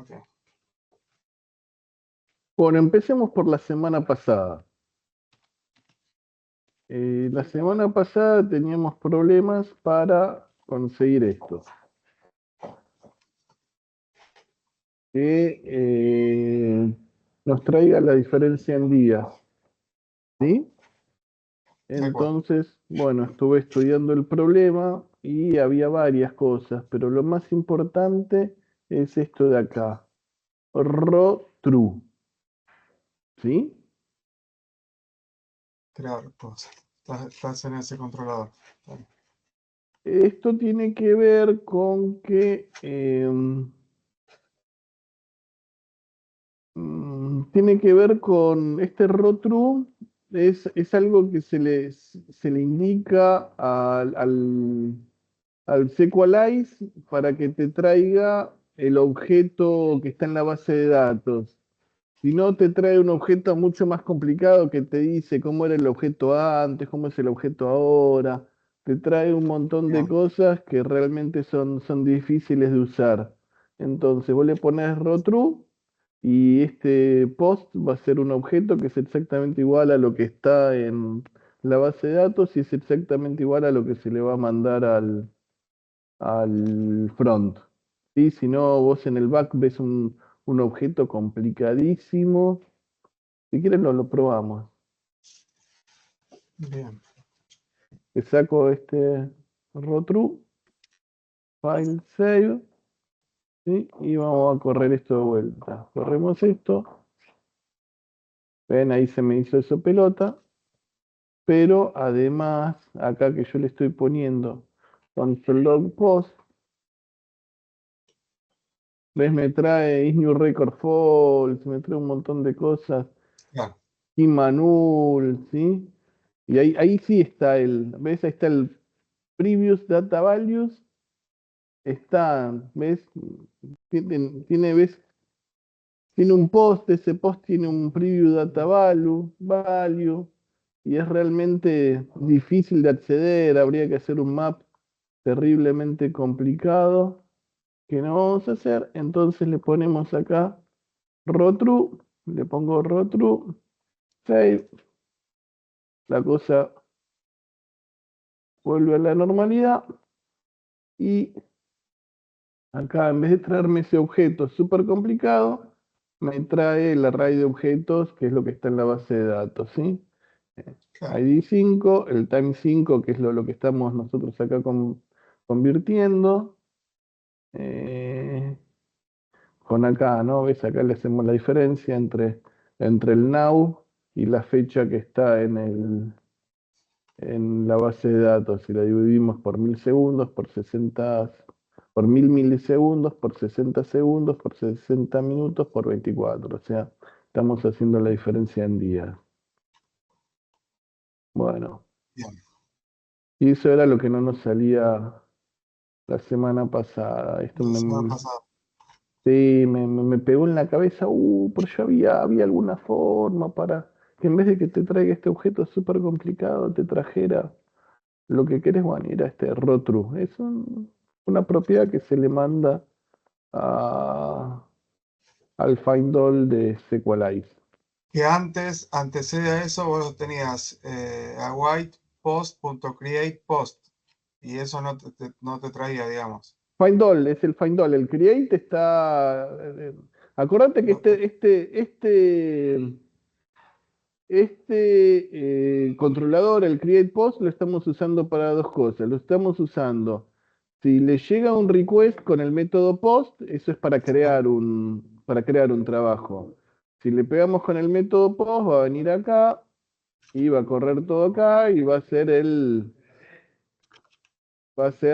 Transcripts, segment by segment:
Ok. Bueno, empecemos por la semana pasada. La semana pasada teníamos problemas para conseguir esto. Que nos traiga la diferencia en días. ¿Sí? De acuerdo. Entonces, bueno, estuve estudiando el problema y había varias cosas, pero lo más importante es esto de acá. Ro-true. ¿Sí? Crear post. Estás en ese controlador. Vale. Esto tiene que ver con que tiene que ver con este row-true, es algo que se le indica al Sequelize para que te traiga el objeto que está en la base de datos. Si no, te trae un objeto mucho más complicado que te dice cómo era el objeto antes, cómo es el objeto ahora. Te trae un montón de Bien. cosas que realmente son difíciles de usar. Entonces, vos le pones row-true y este post va a ser un objeto que es exactamente igual a lo que está en la base de datos y es exactamente igual a lo que se le va a mandar al front. ¿Sí? Si no, vos en el back ves un objeto complicadísimo. Si quieres lo probamos. Bien. Le saco este row-true, file save, ¿sí? Y vamos a correr esto de vuelta. Corremos esto. Ven, ahí se me hizo eso pelota. Pero además, acá que yo le estoy poniendo console log post, ¿ves? Me trae is new record false, me trae un montón de cosas. Claro. Y Manul, ¿sí? Y ahí sí está ¿ves? Ahí está el previous data values, está, ¿ves? ¿Ves? Tiene un post, ese post tiene un preview data value, y es realmente difícil de acceder, habría que hacer un map terriblemente complicado, que no vamos a hacer, entonces le ponemos acá row-true, le pongo row-true, save, la cosa vuelve a la normalidad, y acá en vez de traerme ese objeto súper complicado, me trae el array de objetos, que es lo que está en la base de datos, ¿sí? Claro. ID 5, el time 5, que es lo que estamos nosotros acá convirtiendo. eh, con acá, ¿no? ¿Ves? Acá le hacemos la diferencia entre el now y la fecha que está en la base de datos. Si la dividimos por 1000 segundos, por 60, por 1000 milisegundos, por 60 segundos, por 60 minutos, por 24. O sea, estamos haciendo la diferencia en días. Bueno, Bien. y eso era lo que no nos salía la semana pasada. Esto La semana pasada. sí, me pegó en la cabeza, pero yo había alguna forma para que en vez de que te traiga este objeto súper complicado, te trajera lo que querés, bueno, era este row-true. Es una propiedad que se le manda al find all de Sequelize. Que antes, antecede a eso, vos tenías await post.create post. Y eso no te traía, digamos. Find all, es el find all. El create está. Acordate que No te- este controlador, el create post, lo estamos usando para dos cosas. Lo estamos usando. Si le llega un request con el método post, eso es para crear un trabajo. Si le pegamos con el método post, va a venir acá y va a correr todo acá y va a ser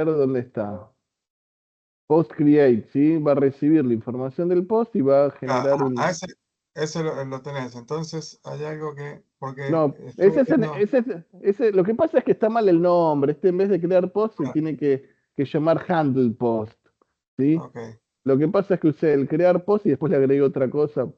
¿dónde está? Post create, ¿sí? Va a recibir la información del post y va a generar a un. ese lo tenés. Entonces hay algo que, porque No, estuve viendo, lo que pasa es que está mal el nombre. En vez de crear post se tiene que llamar handle post, ¿sí? ok, Lo que pasa es que usé el crear post y después le agregué otra cosa,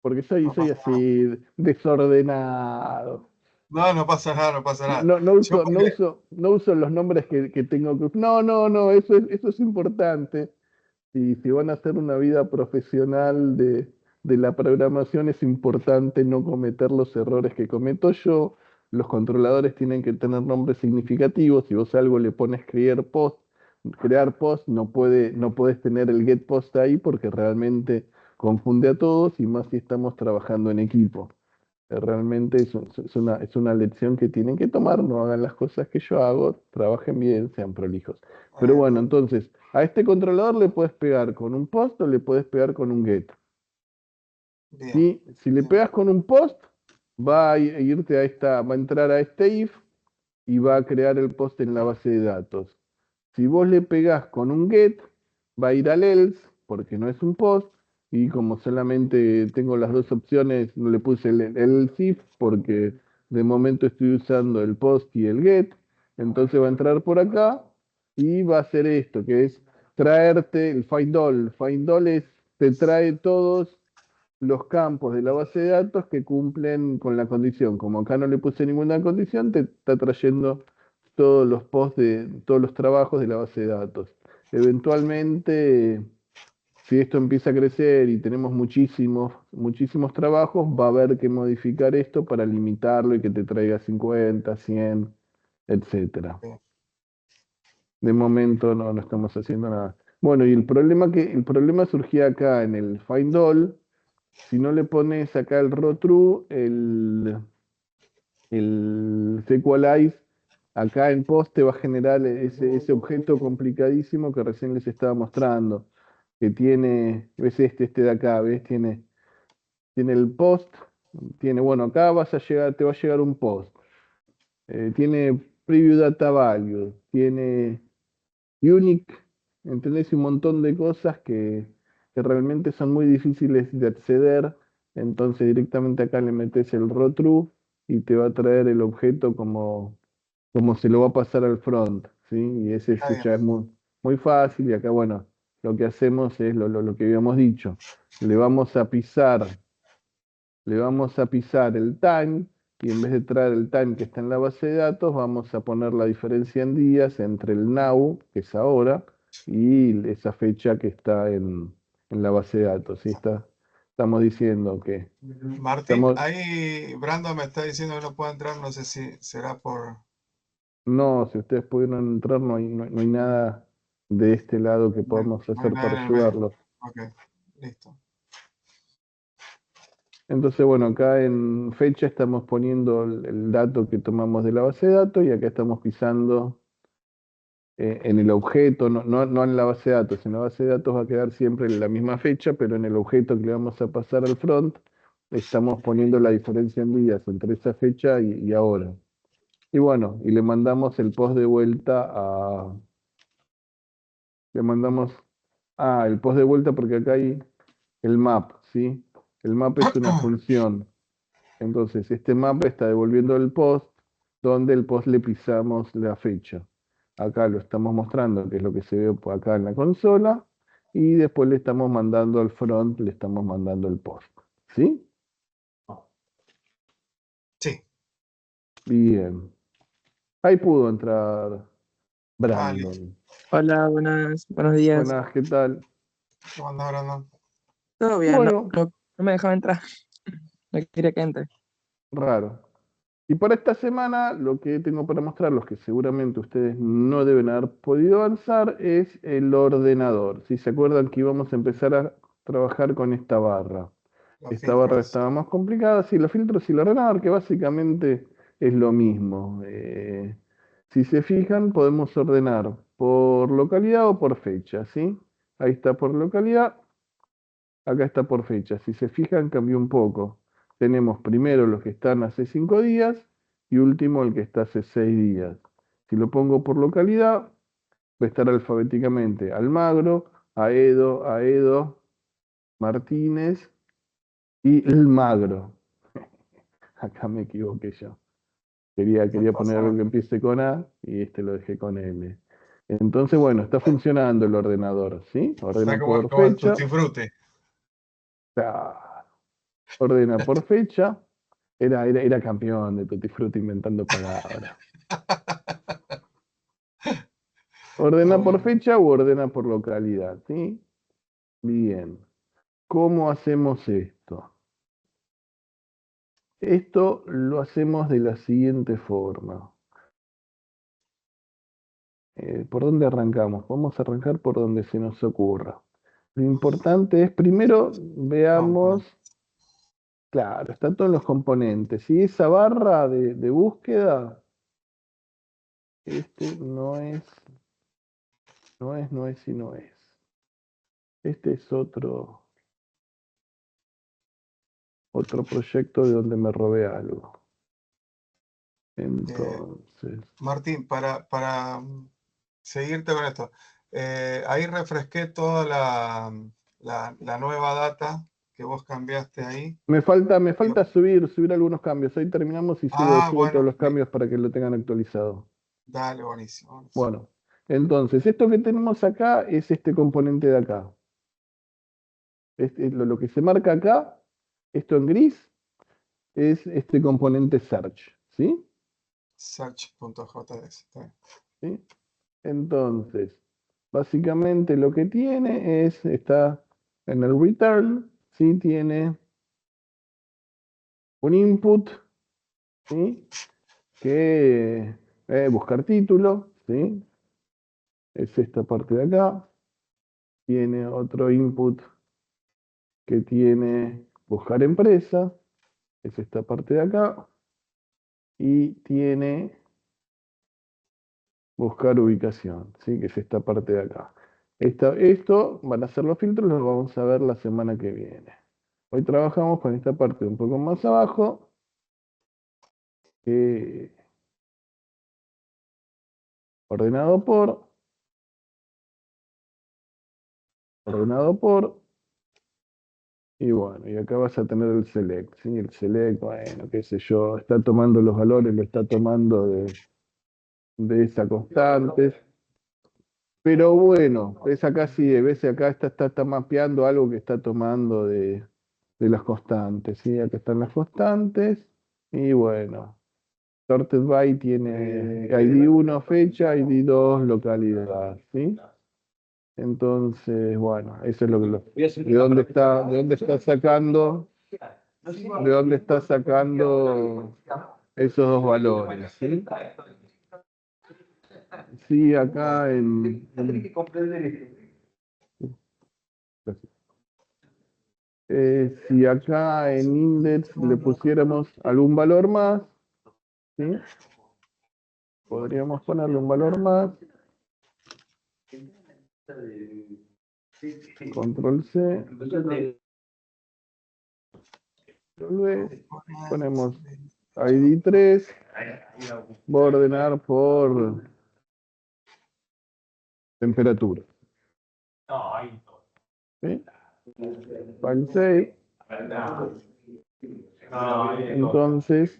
porque soy, no soy pasa nada. así desordenado. No, no pasa nada, no pasa nada. No, no Yo uso, no porque, uso, no uso los nombres que tengo que. No, no, no, eso es importante. Y si van a hacer una vida profesional de la programación, es importante no cometer los errores que cometo yo. Los controladores tienen que tener nombres significativos. Si vos a algo le pones crear post, no puedes tener el get post ahí porque realmente confunde a todos y más si estamos trabajando en equipo. Realmente es una lección que tienen que tomar, no hagan las cosas que yo hago, trabajen bien, sean prolijos. Pero bueno, Entiendo. entonces, a este controlador le puedes pegar con un post o le puedes pegar con un get. Bien, ¿Sí? Si le bien. pegas con un post, va a entrar a este if y va a crear el post en la base de datos. Si vos le pegás con un get, va a ir al else, porque no es un post, y como solamente tengo las dos opciones, no le puse el else if, porque de momento estoy usando el post y el get, entonces va a entrar por acá y va a hacer esto, que es traerte el find all. Find all te trae todos los campos de la base de datos que cumplen con la condición. Como acá no le puse ninguna condición, te está trayendo todos los posts de todos los trabajos de la base de datos. Eventualmente, si esto empieza a crecer y tenemos muchísimos trabajos, va a haber que modificar esto para limitarlo y que te traiga 50, 100, etcétera. Bien. De momento no estamos haciendo nada. Bueno, y el problema surgía acá en el find all. Si no le pones acá el raw true, el SQLize acá en post te va a generar ese objeto complicadísimo que recién les estaba mostrando, que tiene, ves este de acá, ves, tiene el post, bueno, acá te va a llegar un post, tiene preview data value, tiene unique, ¿entendés? Y un montón de cosas que realmente son muy difíciles de acceder. Entonces directamente acá le metes el raw true y te va a traer el objeto como se lo va a pasar al front, ¿sí? Y Está ese bien. ya es muy fácil. Y acá, bueno, lo que hacemos es lo que habíamos dicho. Le vamos a pisar le vamos a pisar el time y en vez de traer el time que está en la base de datos, vamos a poner la diferencia en días entre el now, que es ahora, y esa fecha que está en la base de datos. ¿Sí? Estamos diciendo que Martín, estamos, ahí Brando me está diciendo que no puedo entrar, no sé si será por... no, si ustedes pudieron entrar, no hay nada de este lado que podamos No hay hacer nada para en el medio. ayudarlos. Ok, listo. Entonces, bueno, acá en fecha estamos poniendo el dato que tomamos de la base de datos y acá estamos pisando en el objeto, no en la base de datos. En la base de datos va a quedar siempre la misma fecha, pero en el objeto que le vamos a pasar al front, estamos poniendo la diferencia en días entre esa fecha y ahora. Y bueno, y le mandamos el post de vuelta le mandamos, el post de vuelta porque acá hay el map, ¿sí? El map es una función. Entonces, este map está devolviendo el post donde el post le pisamos la fecha. Acá lo estamos mostrando, que es lo que se ve por acá en la consola, y después le estamos mandando al front, le estamos mandando el post. ¿Sí? Sí, Bien. Ahí pudo entrar listo. Brandon. Hola, buenos días. Buenas, ¿qué tal? ¿Cómo anda, Brandon? Todo bien, Bueno, no me dejaba entrar, no quería que entre. raro. Y para esta semana lo que tengo para mostrarlos, que seguramente ustedes no deben haber podido avanzar, es el ordenador. Si se acuerdan que íbamos a empezar a trabajar con esta barra. Los Esta barra filtros. estaba más complicada, sí, los filtros y el ordenador, que básicamente es lo mismo. Si se fijan, podemos ordenar por localidad o por fecha, ¿sí? Ahí está por localidad, acá está por fecha. Si se fijan, cambió un poco. Tenemos primero los que están hace 5 días y último el que está hace 6 días. Si lo pongo por localidad, va a estar alfabéticamente Almagro, Aedo, Martínez y El Magro. Acá me equivoqué yo. No Quería pasa poner algo nada. que empiece con A y este lo dejé con L. Entonces, bueno, está funcionando el ordenador, ¿sí? Está Ordena como, por como el fecha. Tutti Frutti. Ah, ordena por fecha. Era campeón de Tutti Frutti inventando palabras. Está Ordena por bueno. fecha u ordena por localidad, ¿sí? Bien. ¿Cómo hacemos esto? Esto lo hacemos de la siguiente forma. ¿Por dónde arrancamos? Vamos a arrancar por donde se nos ocurra. Lo importante es, primero, veamos, claro, están todos los componentes. Y esa barra de búsqueda, este no es y no es. Este es otro proyecto de donde me robé algo. Entonces, Martín, para seguirte con esto, ahí refresqué toda la nueva data que vos cambiaste ahí. me falta subir algunos cambios. Hoy terminamos y subo todos Bueno, los cambios para que lo tengan actualizado. dale, buenísimo, buenísimo. Bueno, entonces, esto que tenemos acá es este componente de acá. Lo que se marca acá, esto en gris, es este componente search, ¿sí? Search.js. ¿Sí? Entonces, básicamente lo que tiene está en el return, ¿sí? Tiene un input, ¿sí? Que buscar título, ¿sí? Es esta parte de acá. Tiene otro input que tiene buscar empresa, es esta parte de acá. Y tiene buscar ubicación, ¿sí? Que es esta parte de acá. Esto van a ser los filtros, los vamos a ver la semana que viene. Hoy trabajamos con esta parte un poco más abajo. Ordenado por. Y bueno, y acá vas a tener el select, ¿sí? El select, bueno, qué sé yo, está tomando los valores, lo está tomando de esa constante. Pero bueno, ves acá sí, ves acá está mapeando algo que está tomando de las constantes, ¿sí? Acá están las constantes. Y bueno, sorted by tiene ID 1 fecha, ID 2 localidad, ¿sí? Entonces, bueno, eso es lo que de dónde está sacando, esos dos valores, ¿sí? Sí, acá si acá en index le pusiéramos algún valor más, ¿sí? Podríamos ponerle un valor más. Control C. Ponemos ID 3. Voy a ordenar por temperatura. ¿Sí? File save. Entonces,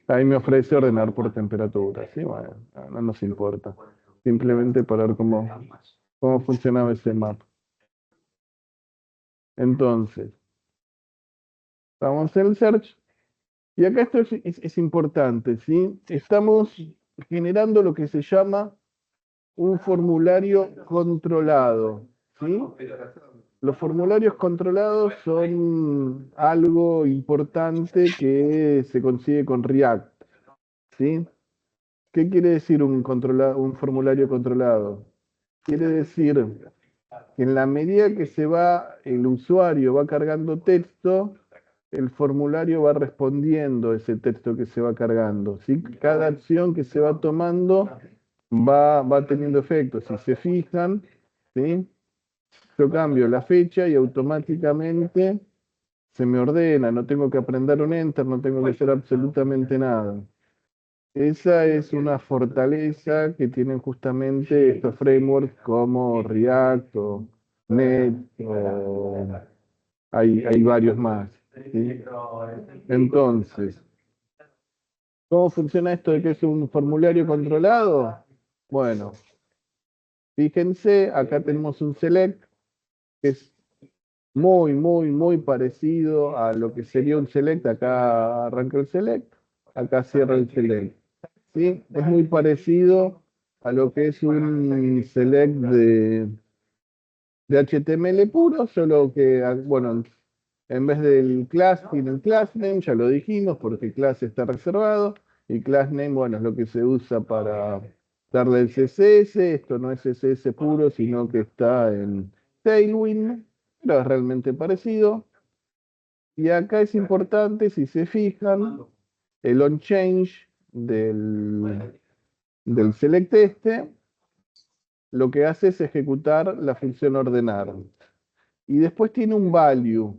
ahí me ofrece ordenar por temperatura. ¿Sí? Bueno, no nos importa. Simplemente para ver cómo funcionaba ese mapa. Entonces, vamos en el search. Y acá esto es importante, ¿sí? Estamos generando lo que se llama un formulario controlado, ¿sí? Los formularios controlados son algo importante que se consigue con React, ¿sí? ¿Qué quiere decir un formulario controlado? Quiere decir que en la medida que el usuario va cargando texto, el formulario va respondiendo ese texto que se va cargando, ¿sí? Cada acción que se va tomando va teniendo efectos. Si se fijan, ¿sí? Yo cambio la fecha y automáticamente se me ordena, no tengo que aprender un enter, no tengo que hacer absolutamente nada. Esa es una fortaleza que tienen justamente estos frameworks como React o Net, o hay varios más, ¿sí? Entonces, ¿cómo funciona esto de que es un formulario controlado? Bueno, fíjense, acá tenemos un select que es muy parecido a lo que sería un select. Acá arranca el select, acá cierra el select. ¿Sí? Es muy parecido a lo que es un select de HTML puro, solo que, bueno, en vez del class tiene el class name, ya lo dijimos, porque class está reservado, y class name, bueno, es lo que se usa para darle el CSS. Esto no es CSS puro, sino que está en Tailwind, pero es realmente parecido. Y acá es importante, si se fijan, el onChange del select este, lo que hace es ejecutar la función ordenar. Y después tiene un value,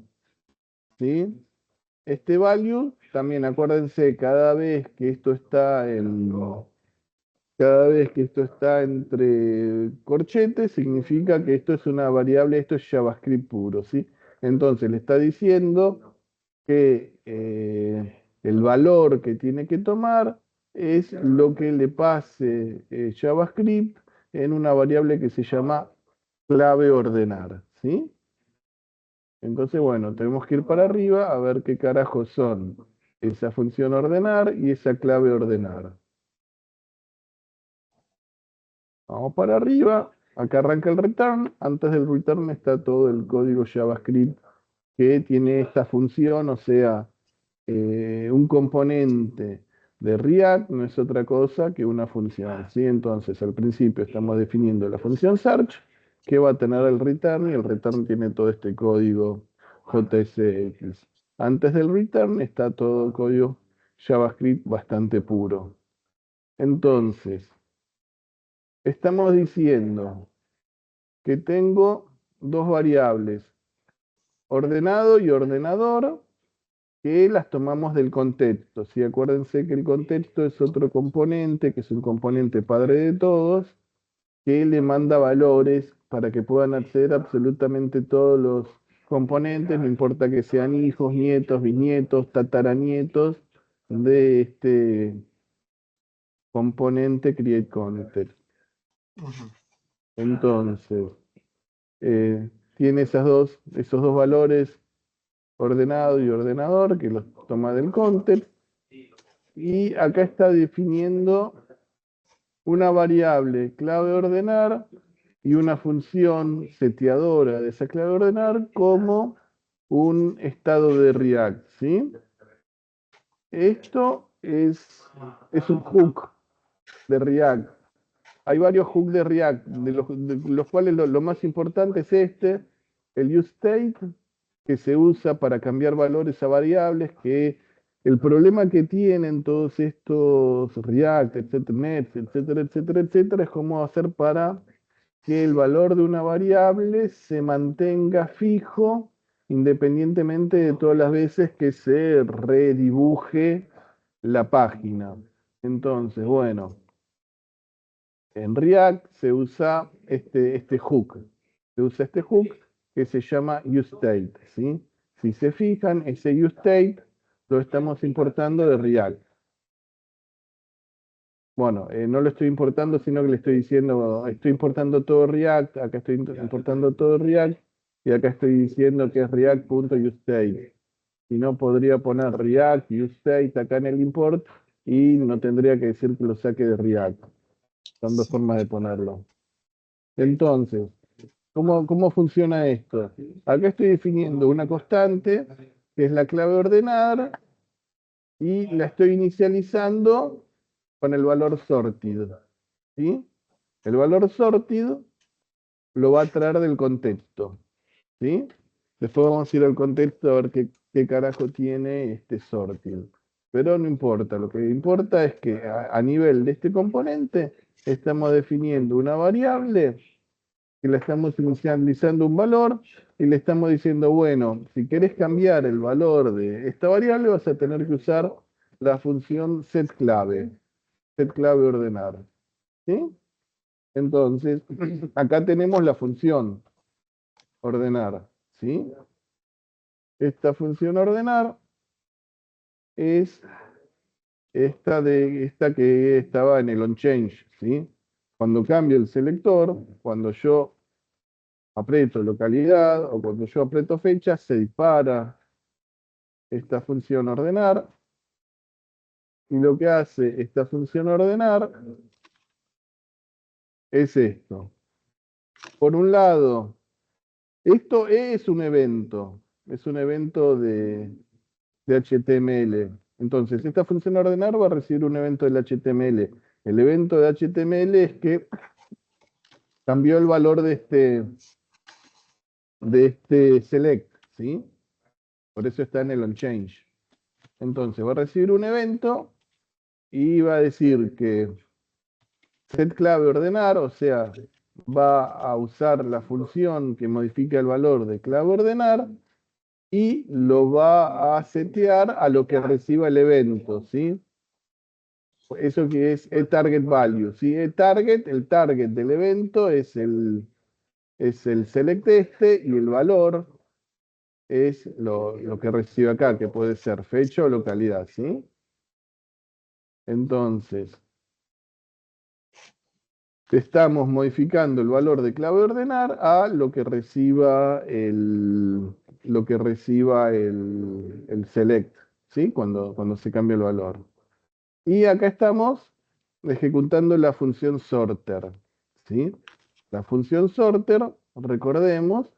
¿sí? Este value, también acuérdense, cada vez que esto está entre corchetes, significa que esto es una variable, esto es JavaScript puro, ¿sí? Entonces le está diciendo que el valor que tiene que tomar es lo que le pase JavaScript en una variable que se llama clave ordenar, ¿sí? Entonces, bueno, tenemos que ir para arriba a ver qué carajos son esa función ordenar y esa clave ordenar. Vamos para arriba, acá arranca el return. Antes del return está todo el código JavaScript que tiene esta función, o sea, un componente de React no es otra cosa que una función, ¿sí? Entonces, al principio estamos definiendo la función search, que va a tener el return, y el return tiene todo este código JSX. Antes del return está todo el código JavaScript bastante puro. Entonces, estamos diciendo que tengo dos variables, ordenado y ordenador, que las tomamos del contexto, ¿sí? Acuérdense que el contexto es otro componente, que es un componente padre de todos, que le manda valores para que puedan acceder a absolutamente todos los componentes, no importa que sean hijos, nietos, bisnietos, tataranietos de este componente createContext. Ujú. Entonces, tiene esos dos valores, ordenado y ordenador, que los toma del context. Y acá está definiendo una variable clave ordenar y una función seteadora de esa clave ordenar como un estado de React, ¿sí? Esto es un hook de React. Hay varios hooks de React, de los cuales lo más importante es este, el useState, que se usa para cambiar valores a variables, que el problema que tienen todos estos React, etcétera, Nets, etcétera, etcétera, etcétera, es cómo hacer para que el valor de una variable se mantenga fijo independientemente de todas las veces que se redibuje la página. Entonces, bueno, en React se usa este hook. Se usa este hook que se llama useState, ¿sí? Si se fijan, ese useState lo estamos importando de React. Bueno, no lo estoy importando, sino que le estoy diciendo, estoy importando todo React, acá estoy importando todo React, y acá estoy diciendo que es react.useState. Si no, podría poner React useState acá en el import y no tendría que decir que lo saque de React. Son dos Sí. formas de ponerlo. Entonces, ¿cómo funciona esto? Acá estoy definiendo una constante, que es la clave ordenar, y la estoy inicializando con el valor sorted, ¿sí? El valor sorted lo va a traer del contexto, ¿sí? Después vamos a ir al contexto a ver qué carajo tiene este sorted. Pero no importa, lo que importa es que a nivel de este componente estamos definiendo una variable que le estamos inicializando un valor y le estamos diciendo, bueno, si querés cambiar el valor de esta variable vas a tener que usar la función setClave ordenar, ¿sí? Entonces, acá tenemos la función ordenar, ¿sí? Esta función ordenar es esta que estaba en el onChange, ¿sí? Cuando cambio el selector, cuando yo aprieto localidad o cuando yo aprieto fecha, se dispara esta función ordenar, y lo que hace esta función ordenar es esto. Por un lado, Esto es un evento de HTML. Entonces, esta función ordenar va a recibir un evento del HTML. El evento de HTML es que cambió el valor de este select, ¿sí? Por eso está en el onChange. Entonces, va a recibir un evento y va a decir que setClave ordenar, o sea, va a usar la función que modifica el valor de clave ordenar y lo va a setear a lo que reciba el evento, ¿sí? Eso que es target_value, ¿sí? El target del evento es el select y el valor es lo que recibe acá, que puede ser fecha o localidad, ¿sí? Entonces, estamos modificando el valor de clave ordenar a lo que reciba el select, ¿sí? Cuando se cambia el valor. Y acá estamos ejecutando la función sorter, ¿sí? La función sorter, recordemos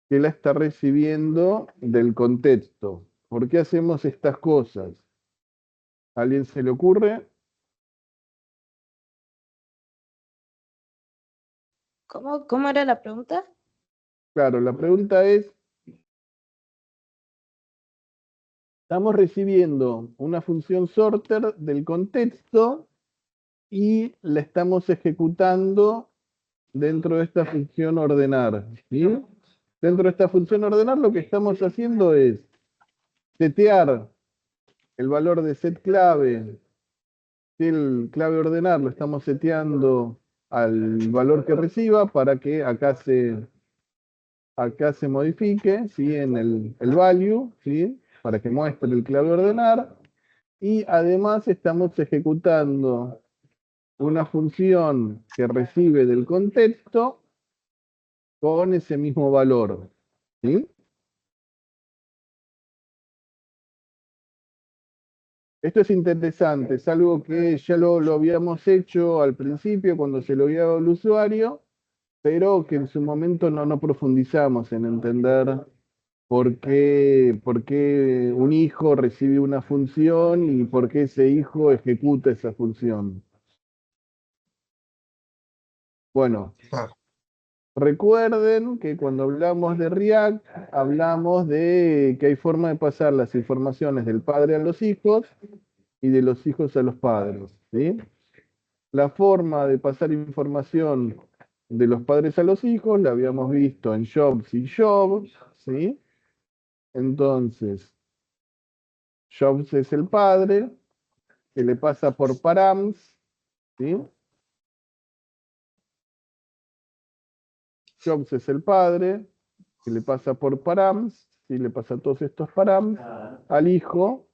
que la está recibiendo del contexto. ¿Por qué hacemos estas cosas? ¿A alguien se le ocurre? ¿Cómo era la pregunta? Claro, la pregunta es, estamos recibiendo una función sorter del contexto y la estamos ejecutando dentro de esta función ordenar, ¿sí? Dentro de esta función ordenar lo que estamos haciendo es setear el valor de setClave, el clave ordenar lo estamos seteando al valor que reciba para que acá se modifique, ¿sí? En el value, ¿sí? Para que muestre el clave ordenar. Y además estamos ejecutando una función que recibe del contexto con ese mismo valor, ¿sí? Esto es interesante, es algo que ya lo habíamos hecho al principio cuando se lo había dado al usuario, pero que en su momento no profundizamos en entender por qué un hijo recibe una función y por qué ese hijo ejecuta esa función. Bueno, Claro. recuerden que cuando hablamos de React, hablamos de que hay forma de pasar las informaciones del padre a los hijos y de los hijos a los padres, ¿sí? La forma de pasar información de los padres a los hijos la habíamos visto en Jobs y Jobs, ¿sí? Entonces, Jobs es el padre, que le pasa por params, ¿sí? Jobs es el padre, que le pasa por params, ¿sí? Le pasa todos estos params al hijo.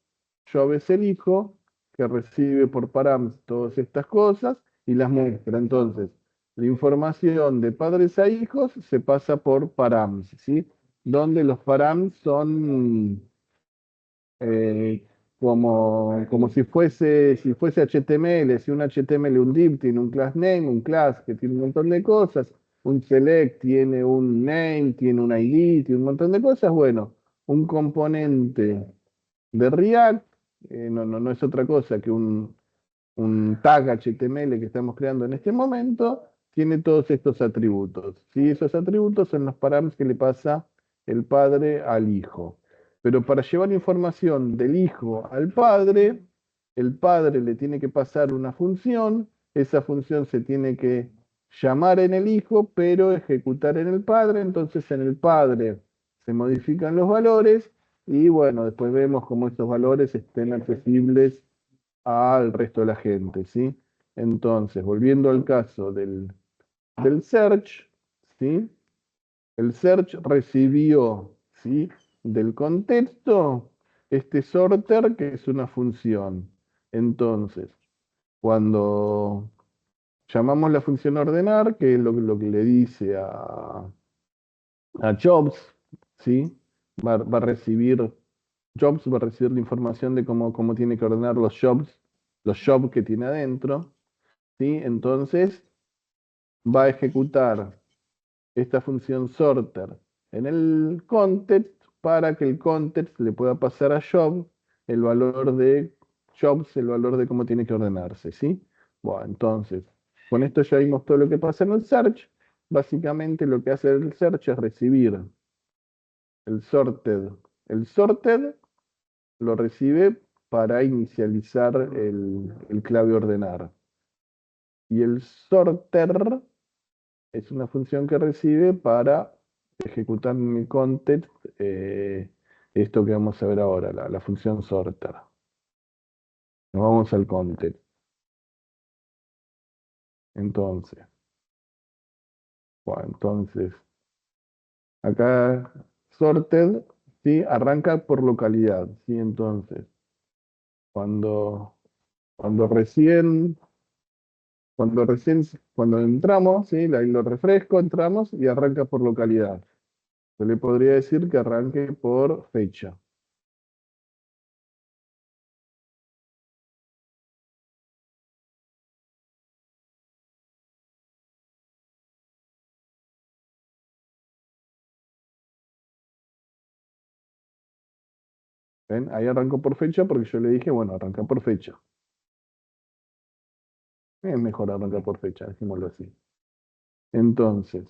Job es el hijo, que recibe por params todas estas cosas y las muestra. Entonces, la información de padres a hijos se pasa por params, ¿sí? Donde los params son eh, como si fuese HTML, si un HTML, un div tiene un class name, un class que tiene un montón de cosas, un select tiene un name, tiene un ID, tiene un montón de cosas, bueno, un componente de React no es otra cosa que un tag HTML que estamos creando en este momento, tiene todos estos atributos, ¿sí? Esos atributos son los parámetros que le pasa el padre al hijo. Pero para llevar información del hijo al padre, el padre le tiene que pasar una función, esa función se tiene que llamar en el hijo, pero ejecutar en el padre, entonces en el padre se modifican los valores y bueno, después vemos cómo estos valores estén accesibles al resto de la gente, ¿sí? Entonces, volviendo al caso del search, ¿sí? El search recibió, ¿sí? Del contexto este sorter, que es una función. Entonces, cuando llamamos la función ordenar, que es lo que le dice a Jobs, ¿sí? Va a recibir, Jobs va a recibir la información de cómo tiene que ordenar los jobs que tiene adentro, ¿sí? Entonces va a ejecutar esta función sorter en el context para que el context le pueda pasar a job el valor de jobs, el valor de cómo tiene que ordenarse, ¿sí? Bueno, entonces, con esto ya vimos todo lo que pasa en el search. Básicamente lo que hace el search es recibir el sorted. El sorted lo recibe para inicializar el clave ordenar. Y el sorter es una función que recibe para ejecutar en el context esto que vamos a ver ahora, la función sorter. Nos vamos al context. Entonces, bueno, entonces, acá sorted, ¿sí? Arranca por localidad, ¿sí? Entonces, cuando, cuando recién, cuando entramos, ¿sí? Ahí lo refresco, entramos y arranca por localidad. Yo le podría decir que arranque por fecha. ¿Ven? Ahí arrancó por fecha porque yo le dije, bueno, arranca por fecha. Es mejor arrancar por fecha, decimoslo así. Entonces,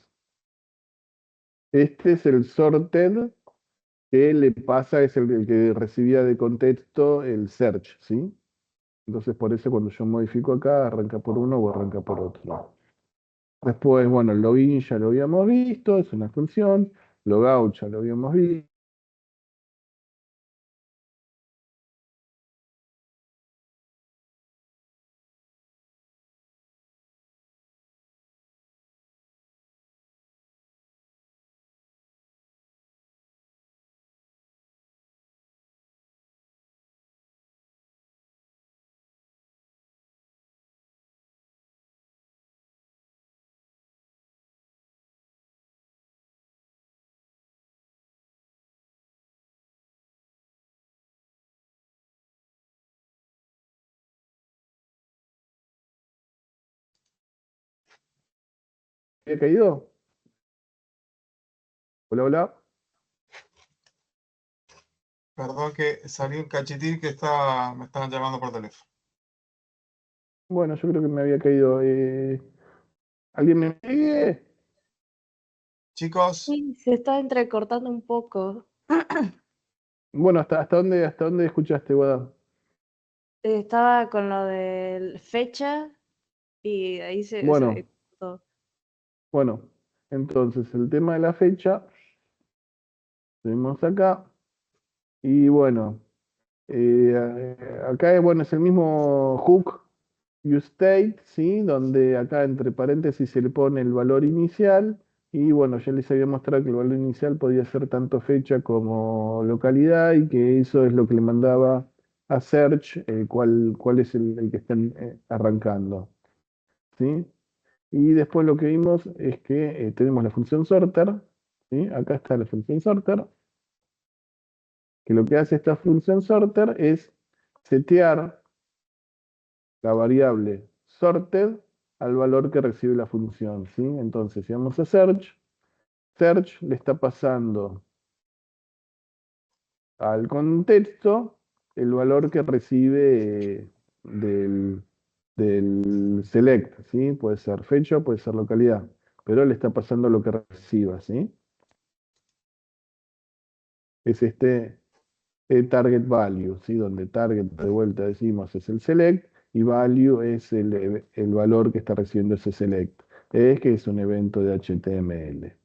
este es el sorted que le pasa, es el que recibía de contexto el search, ¿sí? Entonces, por eso cuando yo modifico acá, arranca por uno o arranca por otro. Después, bueno, el login ya lo habíamos visto, es una función. Logout ya lo habíamos visto. ¿Había caído? Hola, hola. Perdón que salí un cachitín que me estaban llamando por teléfono. Bueno, yo creo que me había caído. ¿Alguien me sigue? Chicos, Sí, se está entrecortando un poco. Bueno, hasta dónde escuchaste, Guada? Estaba con lo de fecha y ahí se Bueno, cortó. bueno, entonces el tema de la fecha, tenemos acá, y bueno, acá bueno, es el mismo hook useState, ¿sí? Donde acá entre paréntesis se le pone el valor inicial, y bueno, ya les había mostrado que el valor inicial podía ser tanto fecha como localidad, y que eso es lo que le mandaba a search, cuál es el que están arrancando, ¿sí? Y después lo que vimos es que tenemos la función sorter, ¿sí? Acá está la función sorter, que lo que hace esta función sorter es setear la variable sorted al valor que recibe la función, ¿sí? Entonces, si vamos a search, search le está pasando al contexto el valor que recibe del select, ¿sí? Puede ser fecha, puede ser localidad, pero le está pasando lo que reciba, ¿sí? Es este target value, ¿sí? Donde target, de vuelta decimos, es el select y value es el valor que está recibiendo ese select. Es que es un evento de HTML.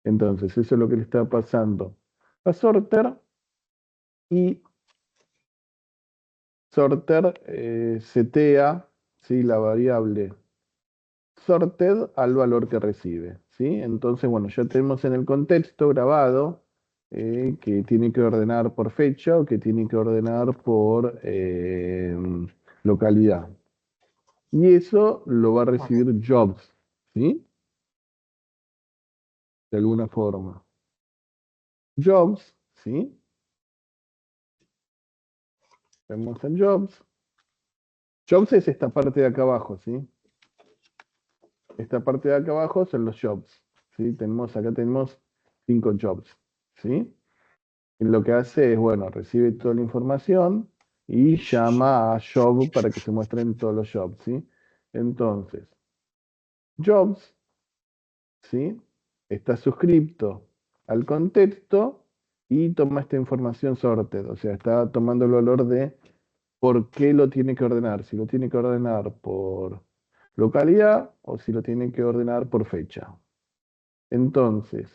Entonces, eso es lo que le está pasando a sorter, y sorter setea, ¿sí? La variable sorted al valor que recibe, ¿sí? Entonces, bueno, ya tenemos en el contexto grabado que tiene que ordenar por fecha o que tiene que ordenar por localidad. Y eso lo va a recibir jobs, ¿sí? De alguna forma. Jobs, ¿sí? Vemos en jobs. Jobs es esta parte de acá abajo, ¿sí? Esta parte de acá abajo son los jobs, ¿sí? Acá tenemos 5 jobs, ¿sí? Y lo que hace es, bueno, recibe toda la información y llama a job para que se muestren todos los jobs, ¿sí? Entonces, jobs, ¿sí? Está suscripto al contexto y toma esta información sorted, o sea, está tomando el valor de por qué lo tiene que ordenar, si lo tiene que ordenar por localidad o si lo tiene que ordenar por fecha. Entonces,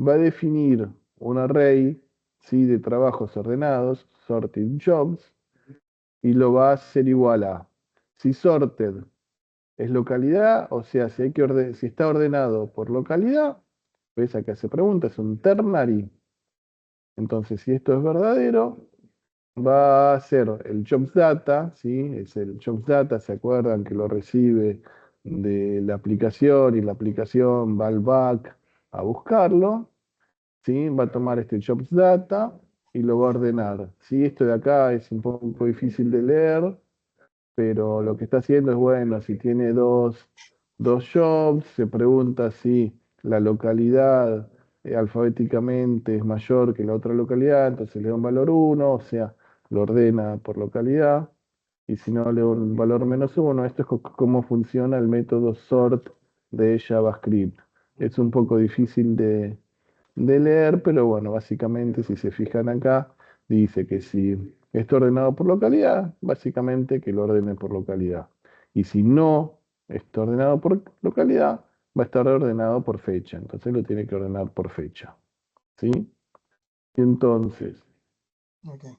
va a definir un array, ¿sí? De trabajos ordenados, sorted jobs, y lo va a hacer igual a, si sorted es localidad, o sea, si está ordenado por localidad, ves acá se pregunta, es un ternary. Entonces, si esto es verdadero, va a ser el jobs data, ¿sí? Es el jobs data, ¿se acuerdan que lo recibe de la aplicación y la aplicación va al back a buscarlo? ¿Sí? Va a tomar este jobs data y lo va a ordenar. ¿Sí? Esto de acá es un poco difícil de leer, pero lo que está haciendo es, bueno, si tiene dos jobs, se pregunta si la localidad alfabéticamente es mayor que la otra localidad, entonces le da un valor 1, o sea, lo ordena por localidad, y si no, le da un valor -1. Esto es cómo funciona el método sort de JavaScript. Es un poco difícil de leer, pero bueno, básicamente si se fijan acá, dice que si está ordenado por localidad, básicamente que lo ordene por localidad. Y si no está ordenado por localidad, va a estar ordenado por fecha. Entonces lo tiene que ordenar por fecha. ¿Sí? Y entonces, Okay.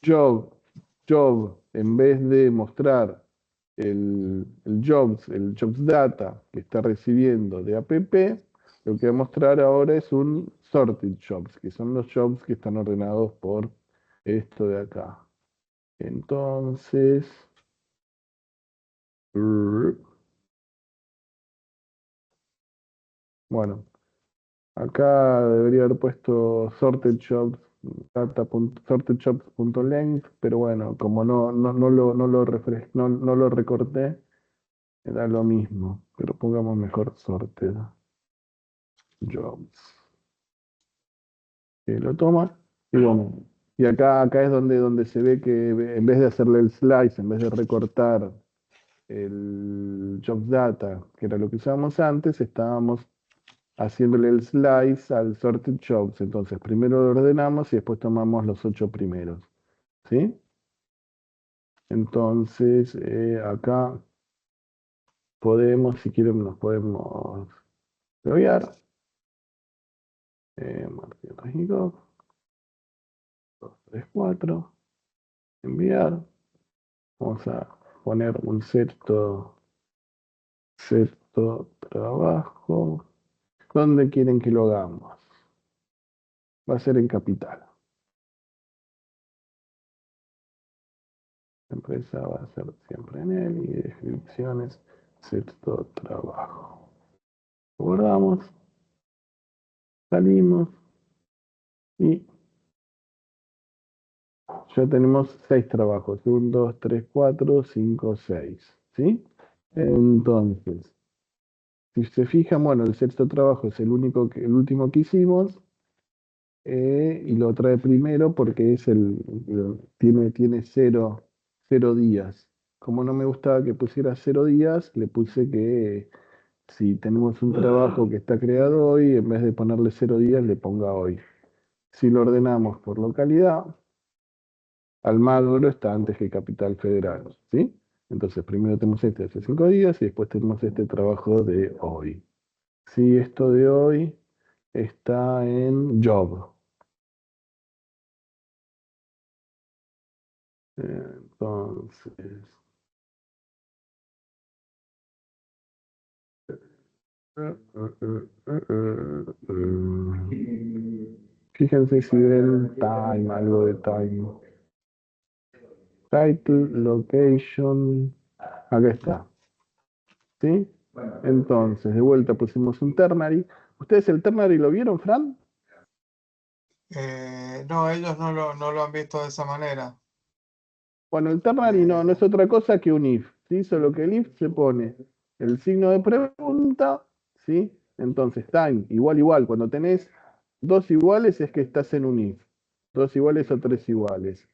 job, en vez de mostrar el jobs data que está recibiendo de app, lo que va a mostrar ahora es un sorted jobs, que son los jobs que están ordenados por esto de acá. Entonces, bueno, acá debería haber puesto sorted jobs sorted jobs.length, pero bueno, como no lo recorté, era lo mismo, pero pongamos mejor sorted jobs. Lo toma y bueno, y acá es donde se ve que en vez de hacerle el slice, en vez de recortar el jobs data, que era lo que usábamos antes, estábamos haciéndole el slice al sorted jobs. Entonces, primero lo ordenamos y después tomamos los 8 primeros. ¿Sí? Entonces, acá podemos, si quieren, nos podemos enviar. Martín Regidor, 2, 3, 4. Enviar. Vamos a poner un sexto trabajo. ¿Dónde quieren que lo hagamos? Va a ser en capital. La empresa va a ser siempre en él y descripciones, sexto trabajo. Guardamos, salimos y ya tenemos 6 trabajos. 1, 2, 3, 4, 5, 6. ¿Sí? Entonces, si se fijan, bueno, el sexto trabajo es el último que hicimos. Y lo trae primero porque es tiene 0 días. Como no me gustaba que pusiera 0 días, le puse que si tenemos un trabajo que está creado hoy, en vez de ponerle 0 días, le ponga hoy. Si lo ordenamos por localidad, Almagro está antes que Capital Federal, ¿sí? Entonces primero tenemos este de hace 5 días y después tenemos este trabajo de hoy. Si esto de hoy está en Job. Entonces, fíjense si ven time, algo de time. Title, location, acá está. ¿Sí? Entonces, de vuelta pusimos un ternary. ¿Ustedes el ternary lo vieron, Fran? No, ellos no lo han visto de esa manera. Bueno, el ternary no es otra cosa que un if, ¿sí? Solo que el if se pone el signo de pregunta, ¿sí? Entonces, time igual. Cuando tenés dos iguales es que estás en un if. Dos iguales o tres iguales.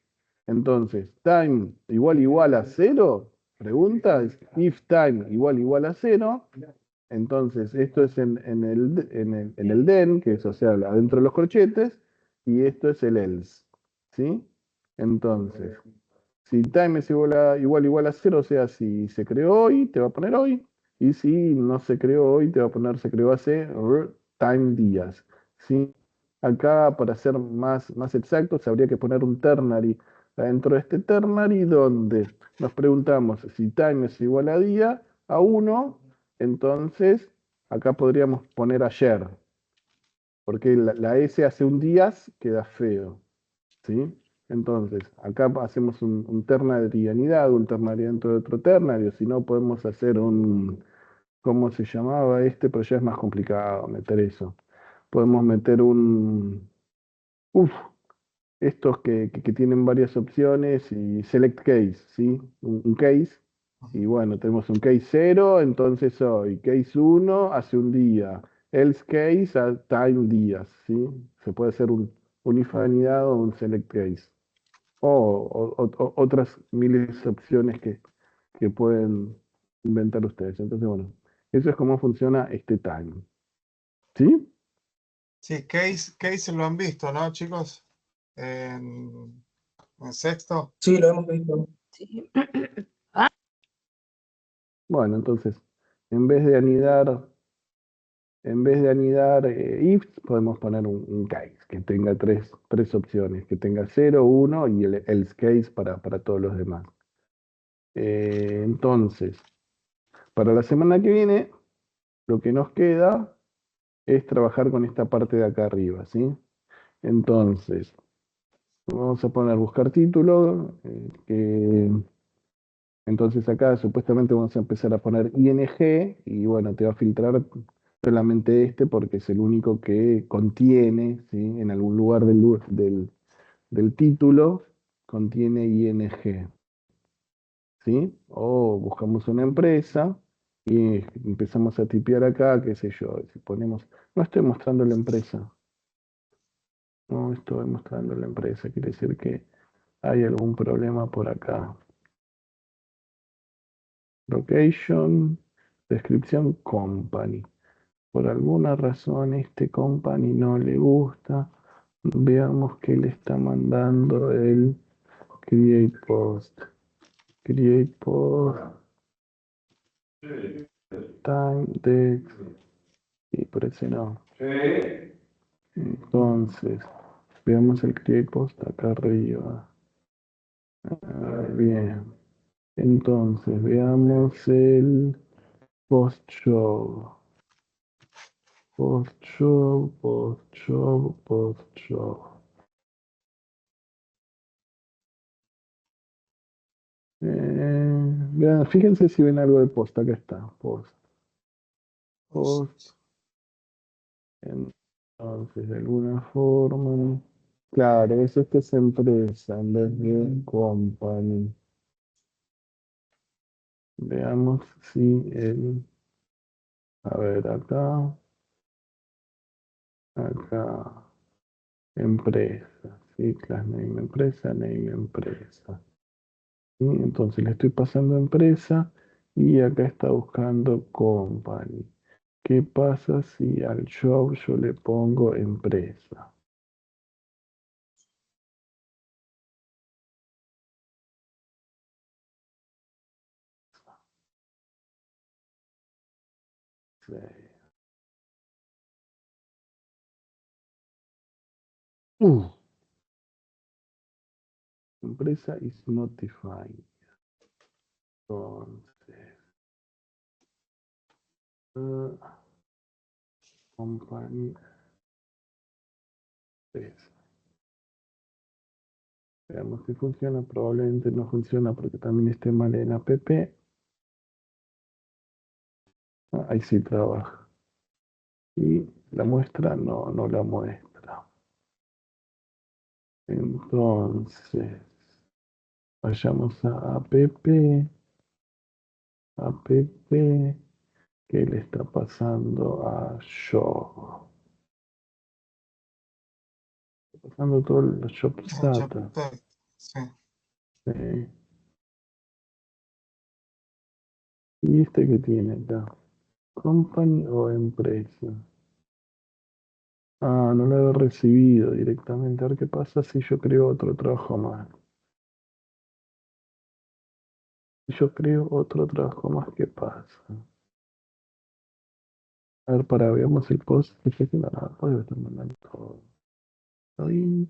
Entonces, time igual a cero, pregunta es if time igual a cero. Entonces, esto es en el then, que es, o sea, adentro de los corchetes, y esto es el else. ¿Sí? Entonces, si time es igual a cero, o sea, si se creó hoy, te va a poner hoy. Y si no se creó hoy, te va a poner se creó hace time días. ¿Sí? Acá, para ser más exactos, habría que poner un ternary adentro de este ternary donde nos preguntamos si time es igual a día, a 1, entonces acá podríamos poner ayer, porque la S hace un días, queda feo. ¿Sí? Entonces, acá hacemos un ternary anidado, un ternary dentro de otro ternary, o si no, podemos hacer ¿cómo se llamaba este? Pero ya es más complicado meter eso. Podemos meter uf, estos que tienen varias opciones y select case, ¿sí? Un case. Y bueno, tenemos un case 0, entonces hoy, case 1 hace un día, else case a time días, ¿sí? Se puede hacer un if anidado o un select case. O otras miles de opciones que pueden inventar ustedes. Entonces, bueno, eso es cómo funciona este time. ¿Sí? Sí, case lo han visto, ¿no, chicos? En sexto. Sí, lo hemos visto. Sí. Bueno, entonces, en vez de anidar, ifs, podemos poner un case que tenga tres opciones, que tenga 0, 1 y el else case para todos los demás. Entonces, para la semana que viene, lo que nos queda es trabajar con esta parte de acá arriba, ¿sí? Entonces, vamos a poner buscar título, entonces acá supuestamente vamos a empezar a poner ing y bueno, te va a filtrar solamente este porque es el único que contiene, ¿sí? En algún lugar del título contiene ing, ¿sí? O buscamos una empresa y empezamos a tipear acá, qué sé yo, si ponemos, no estoy mostrando la empresa, no estoy mostrando la empresa, quiere decir que hay algún problema por acá. Location, descripción company. Por alguna razón este company no le gusta. Veamos qué le está mandando el create post. Create post. Time text. Y por ese no. Entonces, veamos el create post acá arriba. Bien. Entonces, veamos el post show. Post show, post show, post show. Vean, fíjense si ven algo de post. Acá está, post. Post. Entonces, de alguna forma. Claro, eso es que es empresa en vez de company. Veamos si el. A ver, acá. Acá. Empresa. Sí, class name empresa, name empresa. ¿Sí? Entonces le estoy pasando empresa y acá está buscando company. ¿Qué pasa si al job yo le pongo empresa? Sí. Uh, Empresa is notified. Entonces, company empresa. Veamos si funciona. Probablemente no funciona porque también esté mal en app. Ahí sí trabaja. Y la muestra no la muestra. Entonces, vayamos a app. ¿Qué le está pasando a Job? Está pasando todo el Job data. Sí. Sí. ¿Y este qué tiene acá? ¿Company o empresa? Ah, no lo he recibido directamente. A ver qué pasa si yo creo otro trabajo más. Si yo creo otro trabajo más, ¿qué pasa? A ver, veamos el post. Dice que no, puede estar mandando todo. ¿Está bien?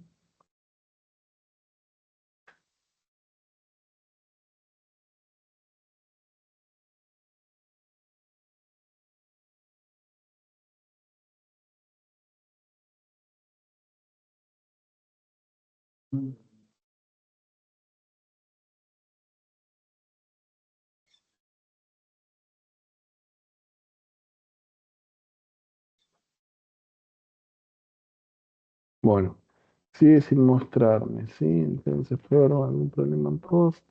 Bueno, sigue sin mostrarme, ¿sí? Entonces, ¿puede haber algún problema en post?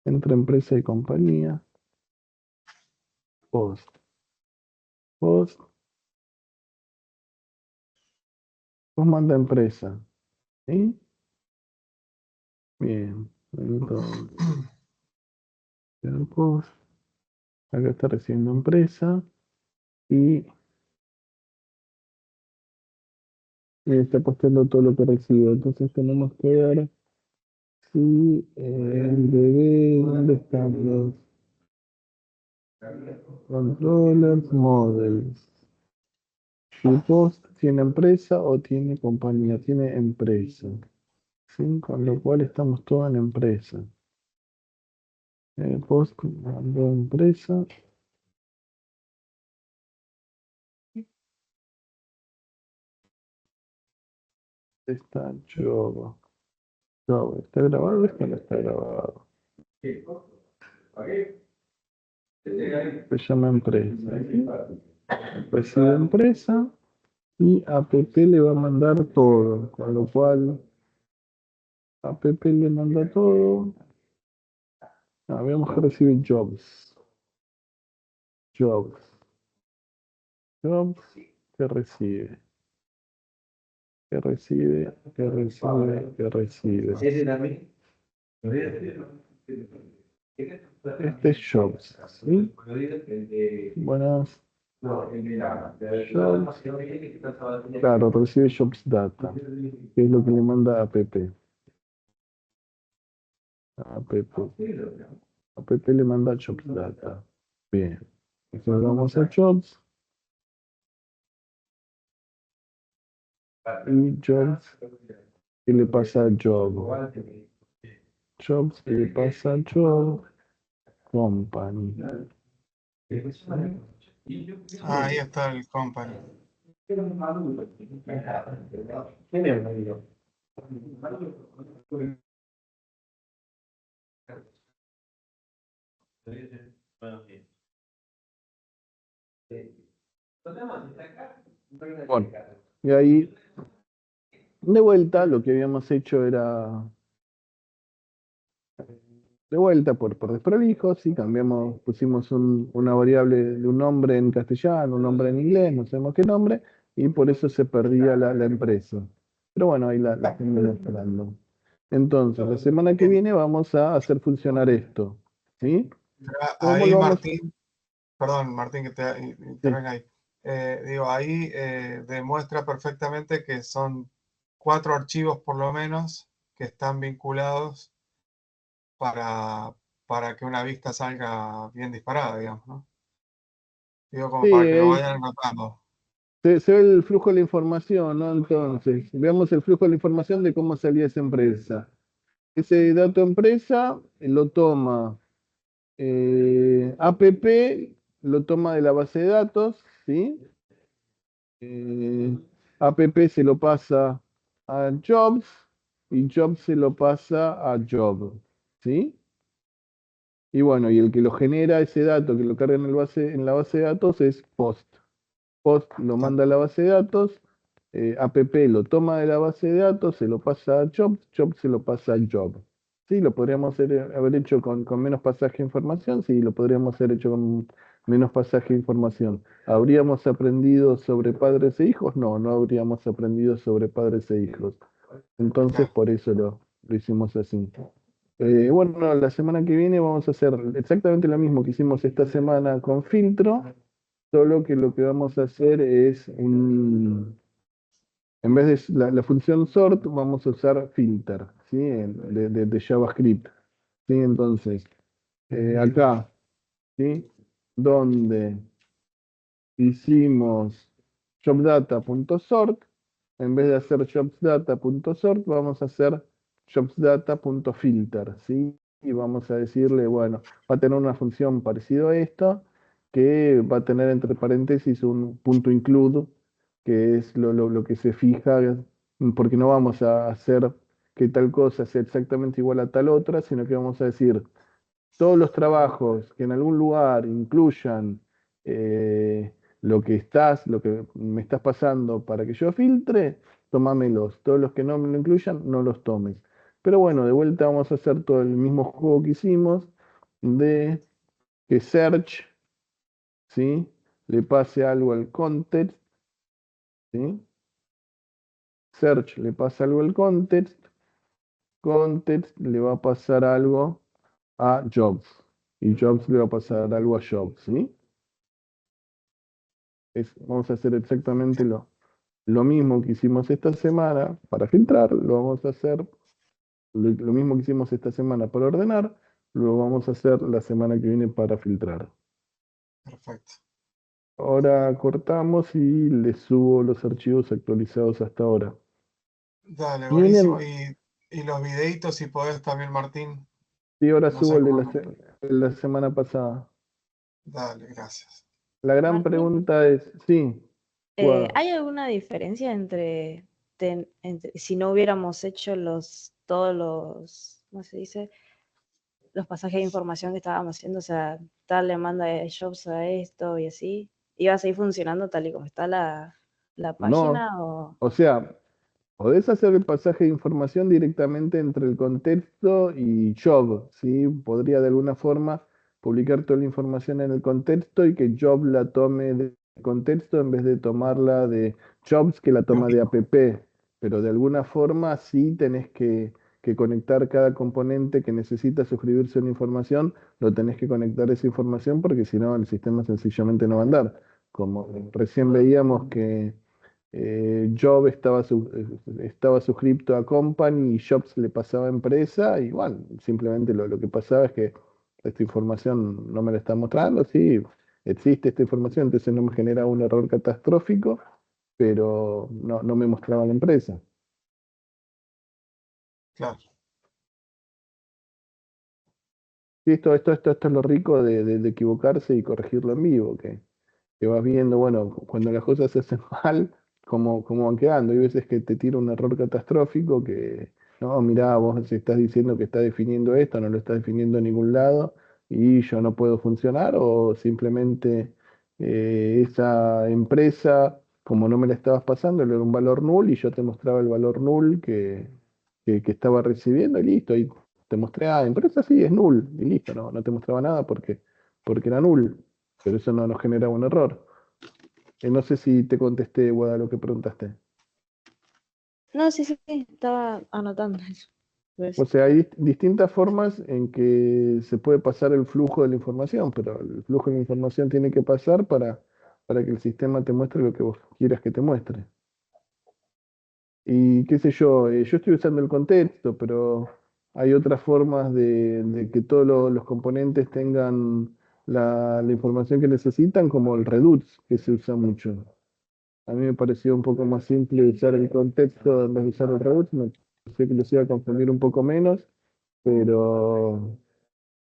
Entre empresa y compañía. Post. Post. Post manda empresa. ¿Sí? Bien. Entonces, el post. Acá está recibiendo empresa. Y está posteando todo lo que recibe. Entonces tenemos que ver si el bebé, ¿dónde están los controllers, models? Si post tiene empresa o tiene compañía, tiene empresa. ¿Sí? Con lo cual estamos todos en empresa. Post mandó empresa. Está Job. Job. ¿Está grabado? Esto no está grabado. Se llama empresa. Recibe empresa y app le va a mandar todo. Con lo cual app le manda todo. Veamos que recibe jobs. Jobs. Jobs que recibe. Que recibe, que recibe, que recibe. Este es Jobs, ¿sí? Buenas. Jobs. Claro, recibe Jobs Data, que es lo que le manda a app. App le manda Jobs Data. Bien. Entonces vamos a Jobs. Y Jobs, ¿qué le pasa a Job? Jobs, ¿qué le pasa a Job? Company. Ahí está el company. Bueno, y ahí, de vuelta, lo que habíamos hecho era, de vuelta por desprolijos, y cambiamos, pusimos una variable de un nombre en castellano, un nombre en inglés, no sabemos qué nombre, y por eso se perdía la empresa. Pero bueno, ahí la estoy mostrando. Entonces, la semana que viene vamos a hacer funcionar esto. ¿Sí? ¿Cómo Ahí, lo vamos? Martín, perdón, Martín, que te intervenga ahí. Digo, ahí demuestra perfectamente que son 4 archivos por lo menos que están vinculados para que una vista salga bien disparada, digamos, ¿no? Digo, como Sí, para que lo vayan anotando. se ve el flujo de la información, ¿no? Entonces, veamos el flujo de la información de cómo salía esa empresa. Ese dato empresa lo toma app, lo toma de la base de datos, ¿sí? App se lo pasa a Jobs y Jobs se lo pasa a Job, ¿sí? Y bueno, y el que lo genera ese dato, que lo carga en la base de datos es Post. Post lo manda a la base de datos, app lo toma de la base de datos, se lo pasa a Jobs, Jobs se lo pasa a Job. Sí, lo podríamos haber hecho con menos pasaje de información, sí, lo podríamos haber hecho menos pasaje de información. ¿Habríamos aprendido sobre padres e hijos? No, no habríamos aprendido sobre padres e hijos. Entonces, Claro. por eso lo hicimos así. Bueno, la semana que viene vamos a hacer exactamente lo mismo que hicimos esta semana con filtro, solo que lo que vamos a hacer es en vez de la función sort, vamos a usar filter, ¿sí? De JavaScript. ¿Sí? Entonces, acá, ¿sí? Donde hicimos jobsdata.sort, en vez de hacer jobsdata.sort, vamos a hacer jobsdata.filter, ¿sí? Y vamos a decirle, bueno, va a tener una función parecida a esta, que va a tener entre paréntesis un punto include, que es lo que se fija, porque no vamos a hacer que tal cosa sea exactamente igual a tal otra, sino que vamos a decir, todos los trabajos que en algún lugar incluyan lo que me estás pasando para que yo filtre, tómamelos. Todos los que no me lo incluyan, no los tomes. Pero bueno, de vuelta vamos a hacer todo el mismo juego que hicimos de que search, ¿sí? Le pase algo al context, ¿sí? Search le pasa algo al context le va a pasar algo a jobs y jobs le va a pasar algo a jobs, ¿sí? Vamos a hacer exactamente lo mismo que hicimos esta semana para filtrar, lo vamos a hacer lo mismo que hicimos esta semana para ordenar, lo vamos a hacer la semana que viene para filtrar. Perfecto. Ahora cortamos y les subo los archivos actualizados hasta ahora. Dale, buenísimo. Tienen, Y los videitos, si podés también, Martín. y ahora No subo sé el de cómo. de la semana pasada. Dale, gracias. La gran Martín, pregunta es, sí, Guada. ¿hay alguna diferencia entre si no hubiéramos hecho todos los, ¿cómo se dice? Los pasajes de información que estábamos haciendo, o sea, tal le manda de jobs a esto y así, ¿iba a seguir funcionando tal y como está la No, página o o sea, podés hacer el pasaje de información directamente entre el contexto y Job, ¿sí? Podría de alguna forma publicar toda la información en el contexto y que Job la tome de contexto en vez de tomarla de Jobs que la toma de app. Pero de alguna forma sí tenés que conectar cada componente que necesita suscribirse a una información, lo tenés que conectar a esa información porque si no el sistema sencillamente no va a andar. Como recién veíamos que Job estaba suscripto a Company y Jobs le pasaba a empresa, y bueno, simplemente lo que pasaba es que esta información no me la está mostrando, sí, existe esta información, entonces no me genera un error catastrófico, pero no me mostraba la empresa. Claro. Sí, esto es lo rico de equivocarse y corregirlo en vivo, que vas viendo, bueno, cuando las cosas se hacen mal, cómo van quedando. Hay veces que te tira un error catastrófico que, no, mirá, vos estás diciendo que está definiendo esto, no lo estás definiendo en ningún lado y yo no puedo funcionar, o simplemente esa empresa, como no me la estabas pasando, le era un valor null y yo te mostraba el valor null que estaba recibiendo y listo, ahí te mostré, empresa sí, es null y listo, no te mostraba nada porque era null, pero eso no nos genera un error. No sé si te contesté, Guada, lo que preguntaste. no, sí, sí, sí, estaba anotando eso. O Pues, sea, hay distintas formas en que se puede pasar el flujo de la información, pero el flujo de la información tiene que pasar para que el sistema te muestre lo que vos quieras que te muestre. Y qué sé yo estoy usando el contexto, pero hay otras formas de que todos los componentes tengan la información que necesitan, como el Redux, que se usa mucho. A mí me pareció un poco más simple usar el contexto en vez de usar el Redux. Me pareció que los iba a confundir un poco menos, pero,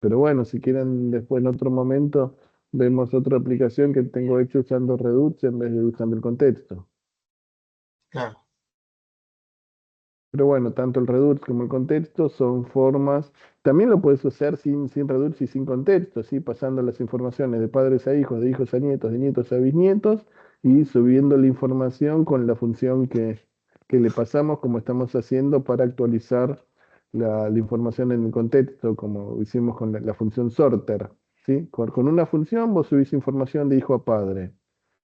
pero bueno, si quieren después en otro momento vemos otra aplicación que tengo hecho usando Redux en vez de usando el contexto. Claro. Pero bueno, tanto el Redux como el contexto son formas. También lo puedes usar sin Redux y sin contexto, ¿sí? Pasando las informaciones de padres a hijos, de hijos a nietos, de nietos a bisnietos y subiendo la información con la función que le pasamos, como estamos haciendo para actualizar la información en el contexto, como hicimos con la función sorter. ¿sí? Con una función vos subís información de hijo a padre.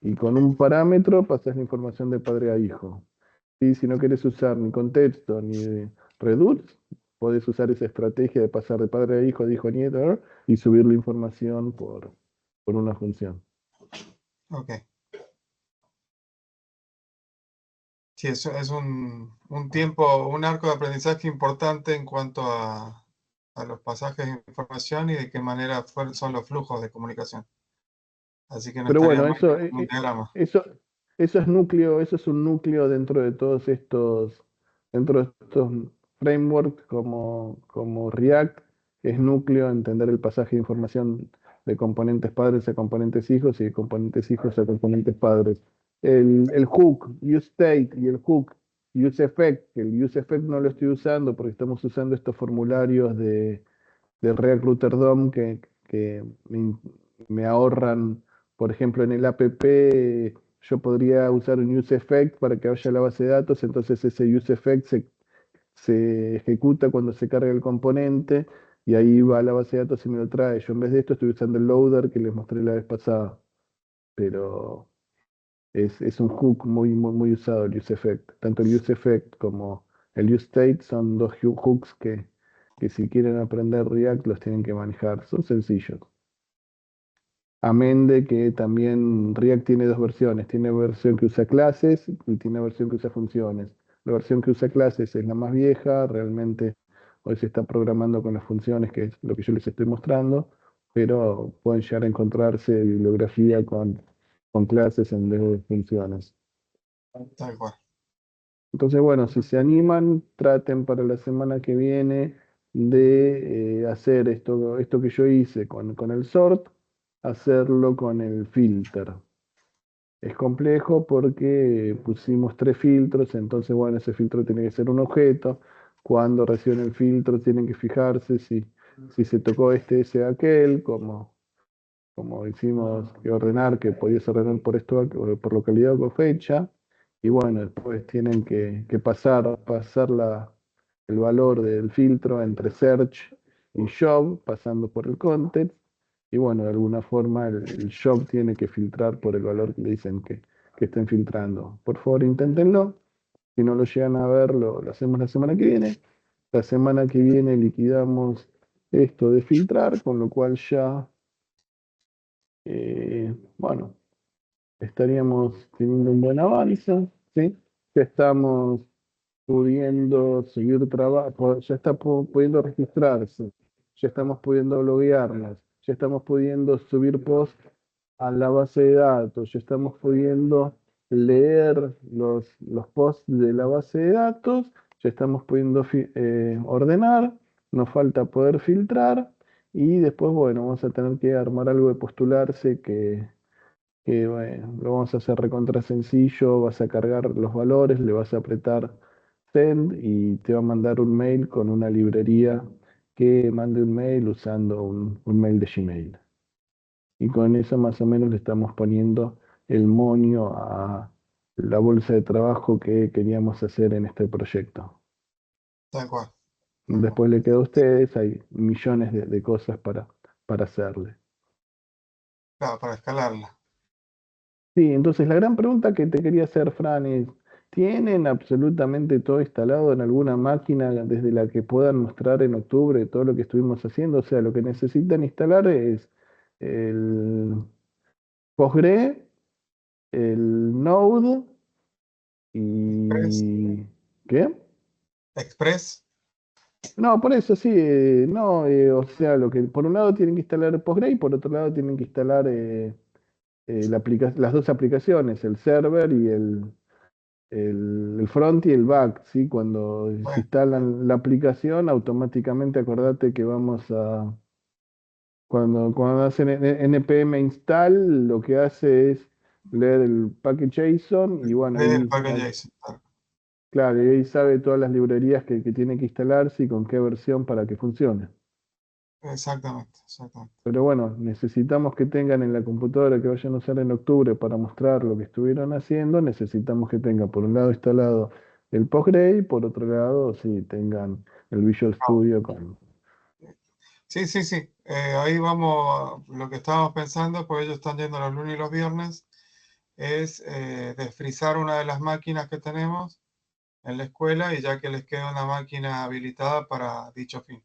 Y con un parámetro pasás la información de padre a hijo. ¿Sí? Si no querés usar ni contexto ni reduce, podés usar esa estrategia de pasar de padre a hijo, de hijo a nieto, y subir la información por una función. Ok. Sí, eso es un tiempo, un arco de aprendizaje importante en cuanto a los pasajes de información y de qué manera son los flujos de comunicación. Así que no Pero estaría bueno, mal que un diagrama. eso es núcleo, eso es un núcleo dentro de todos dentro de estos frameworks como React, que es núcleo entender el pasaje de información de componentes padres a componentes hijos y de componentes hijos a componentes padres. El hook, useState y el hook, useEffect, que el useEffect no lo estoy usando porque estamos usando estos formularios del React Router DOM que me ahorran, por ejemplo, en el app, yo podría usar un useEffect para que vaya a la base de datos, entonces ese useEffect se ejecuta cuando se carga el componente y ahí va a la base de datos y me lo trae. Yo en vez de esto estoy usando el loader que les mostré la vez pasada, pero es un hook muy usado el useEffect. Tanto el useEffect como el useState son dos hooks que si quieren aprender React los tienen que manejar. Son sencillos. Amén de que también React tiene dos versiones. Tiene versión que usa clases y tiene versión que usa funciones. La versión que usa clases es la más vieja. Realmente hoy se está programando con las funciones, que es lo que yo les estoy mostrando, pero pueden llegar a encontrarse bibliografía con clases en vez de funciones. Tal cual. Entonces, bueno, si se animan, traten para la semana que viene de hacer esto que yo hice con el sort, hacerlo con el filter. Es complejo porque pusimos 3 filtros, entonces, bueno, ese filtro tiene que ser un objeto. Cuando reciben el filtro, tienen que fijarse si se tocó ese, aquel, como hicimos que ordenar, que podías ordenar por esto, por localidad o por fecha. Y bueno, después tienen que pasar el valor del filtro entre search y job, pasando por el context. Y bueno, de alguna forma el job tiene que filtrar por el valor que le dicen que estén filtrando. Por favor, inténtenlo. Si no lo llegan a ver, lo hacemos la semana que viene. La semana que viene liquidamos esto de filtrar, con lo cual ya, bueno, estaríamos teniendo un buen avance, ¿sí? Ya estamos pudiendo seguir trabajo, ya está pudiendo registrarse, ya estamos pudiendo loguearnos, ya estamos pudiendo subir posts a la base de datos, ya estamos pudiendo leer los posts de la base de datos, ya estamos pudiendo ordenar, nos falta poder filtrar y después, bueno, vamos a tener que armar algo de postularse que bueno, lo vamos a hacer recontra sencillo, vas a cargar los valores, le vas a apretar send y te va a mandar un mail con una librería que mande un mail usando un mail de Gmail. Y con eso más o menos le estamos poniendo el moño a la bolsa de trabajo que queríamos hacer en este proyecto. Tal cual. Después le queda a ustedes, hay millones de cosas para hacerle. Claro, para escalarla. Sí, entonces la gran pregunta que te quería hacer, Fran, es, ¿tienen absolutamente todo instalado en alguna máquina desde la que puedan mostrar en octubre todo lo que estuvimos haciendo? O sea, lo que necesitan instalar es el Postgre, el Node Express. y... ¿Qué? Express. No, por eso sí, no, o sea, lo que por un lado tienen que instalar Postgre y por otro lado tienen que instalar las dos aplicaciones, el server y el front y el back, ¿sí? Cuando se Bueno, instalan la aplicación, automáticamente acordate que cuando hacen npm install, lo que hace es leer el package JSON y bueno, el package JSON. claro, y ahí sabe todas las librerías que tiene que instalarse y con qué versión para que funcione. Exactamente, exactamente. Pero bueno, necesitamos que tengan en la computadora que vayan a usar en octubre para mostrar lo que estuvieron haciendo, necesitamos que tengan por un lado instalado el Postgre y por otro lado sí tengan el Visual Studio con... Sí, sí, sí. Ahí vamos, lo que estábamos pensando, pues ellos están yendo los lunes y los viernes, es desfrizar una de las máquinas que tenemos en la escuela y ya que les queda una máquina habilitada para dicho fin.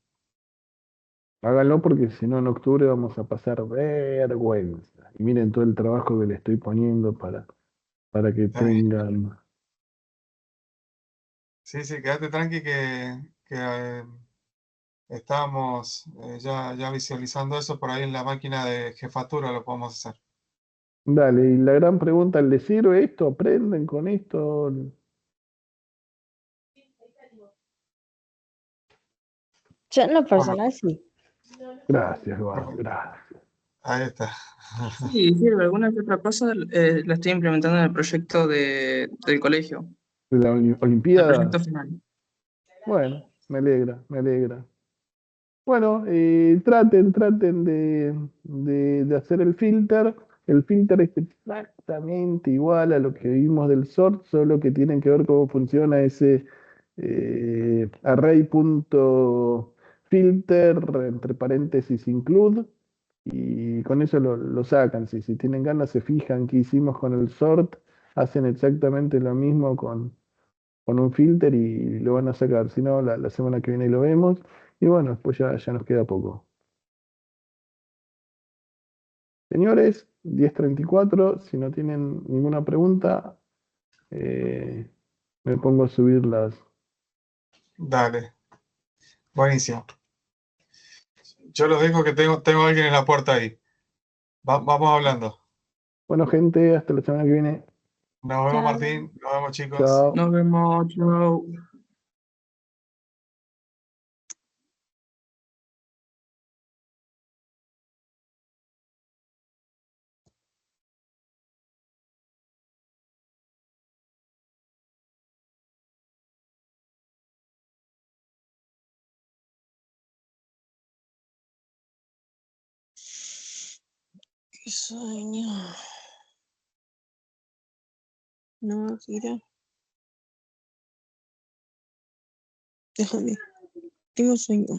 Háganlo porque si no en octubre vamos a pasar vergüenza. Y miren todo el trabajo que le estoy poniendo para que Está bien. tengan. Sí, sí, quédate tranqui que estábamos ya visualizando eso por ahí en la máquina de jefatura, lo podemos hacer. Dale, y la gran pregunta, ¿les sirve esto? ¿Aprenden con esto? Yo en lo Bueno, personal sí. Gracias, Eduardo, perfecto. gracias. Ahí está. Sí, sirve. Alguna que otra cosa la estoy implementando en el proyecto del colegio, ¿De la el Olimpiada? proyecto final. Bueno, me alegra, me alegra. Bueno, traten de hacer el filter. El filter es exactamente igual a lo que vimos del sort, solo que tienen que ver cómo funciona ese array.filter, entre paréntesis include, y con eso lo sacan. Si tienen ganas, se fijan qué hicimos con el sort, hacen exactamente lo mismo con un filter y lo van a sacar. Si no, la semana que viene lo vemos. Y bueno, después ya nos queda poco. Señores, 10:34, si no tienen ninguna pregunta, eh, me pongo a subirlas. Dale, buenísimo. Yo los dejo que tengo a alguien en la puerta ahí. Vamos hablando. Bueno, gente, hasta la semana que viene. Nos vemos, Chao. Martín. Nos vemos, chicos. Chao. Nos vemos, chao. Qué sueño. No, Kira. Déjame. Tengo sueño.